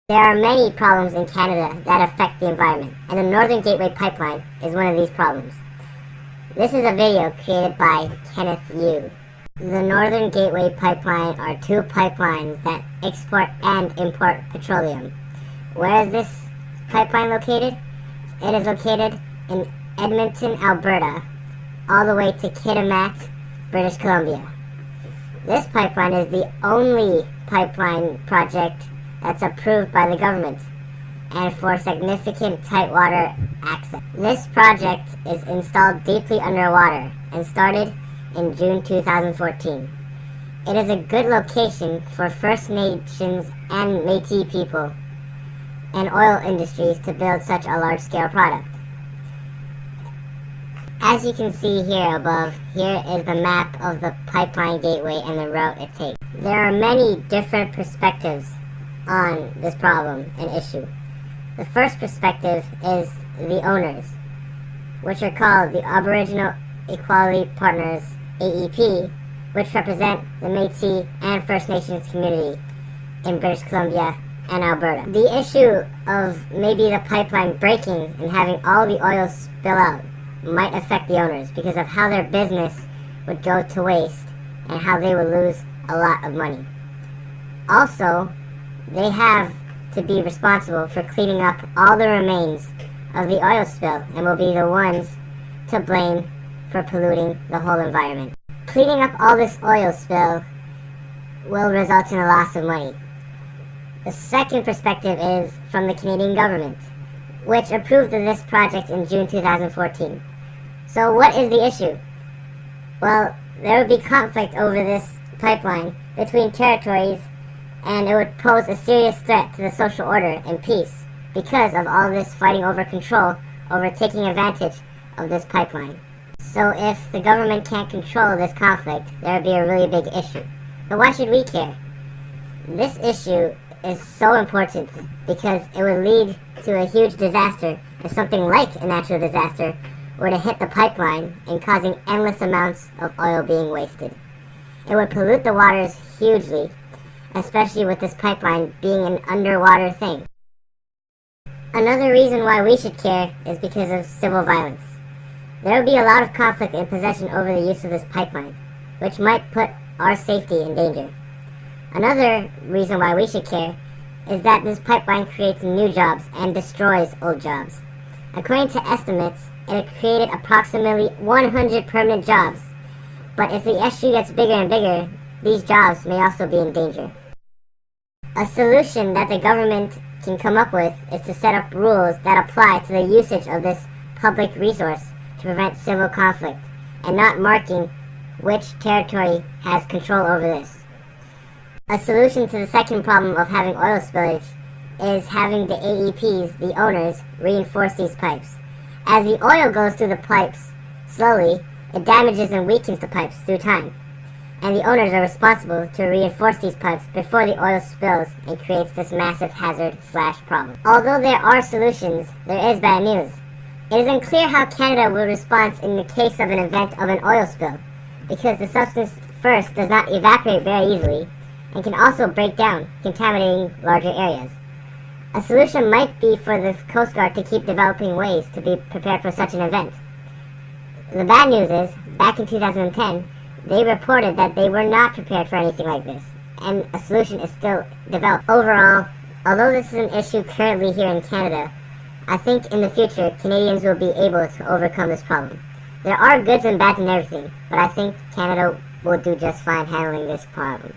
There are many problems in Canada that affect the environment, and the Northern Gateway Pipeline is one of these problems. This is a video created by Kenneth Yu. The Northern Gateway Pipeline are two pipelines that export and import petroleum. Where is this pipeline located? It is located in Edmonton, Alberta, all the way to Kitimat, British Columbia. This pipeline is the only pipeline project that's approved by the government and for significant tidewater access. This project is installed deeply underwater and started in June 2014. It is a good location for First Nations and Métis people and oil industries to build such a large-scale product. As you can see here above, here is the map of the pipeline gateway and the route it takes. There are many different perspectives on this problem and issue. The first perspective is the owners, which are called the Aboriginal Equality Partners, AEP, which represent the Métis and First Nations community in British Columbia and Alberta. The issue of maybe the pipeline breaking and having all the oil spill out might affect the owners because of how their business would go to waste and how they would lose a lot of money. Also, they have to be responsible for cleaning up all the remains of the oil spill and will be the ones to blame for polluting the whole environment. Cleaning up all this oil spill will result in a loss of money. The second perspective is from the Canadian government, which approved of this project in June 2014. So what is the issue? Well, there would be conflict over this pipeline between territories, and it would pose a serious threat to the social order and peace because of all this fighting over control, over taking advantage of this pipeline. So if the government can't control this conflict, there would be a really big issue. But why should we care? This issue is so important because it would lead to a huge disaster if something like a natural disaster were to hit the pipeline and causing endless amounts of oil being wasted. It would pollute the waters hugely, especially with this pipeline being an underwater thing. Another reason why we should care is because of civil violence. There will be a lot of conflict and possession over the use of this pipeline, which might put our safety in danger. Another reason why we should care is that this pipeline creates new jobs and destroys old jobs. According to estimates, it created approximately 100 permanent jobs, but if the issue gets bigger and bigger, these jobs may also be in danger. A solution that the government can come up with is to set up rules that apply to the usage of this public resource to prevent civil conflict, and not marking which territory has control over this. A solution to the second problem of having oil spillage is having the AEPs, the owners, reinforce these pipes. As the oil goes through the pipes slowly, it damages and weakens the pipes through time, and the owners are responsible to reinforce these pipes before the oil spills and creates this massive hazard/problem. Although there are solutions, there is bad news. It is unclear how Canada will respond in the case of an event of an oil spill, because the substance first does not evaporate very easily and can also break down, contaminating larger areas. A solution might be for the Coast Guard to keep developing ways to be prepared for such an event. The bad news is, back in 2010, they reported that they were not prepared for anything like this, and a solution is still developed. Overall, although this is an issue currently here in Canada, I think in the future Canadians will be able to overcome this problem. There are goods and bads in everything, but I think Canada will do just fine handling this problem.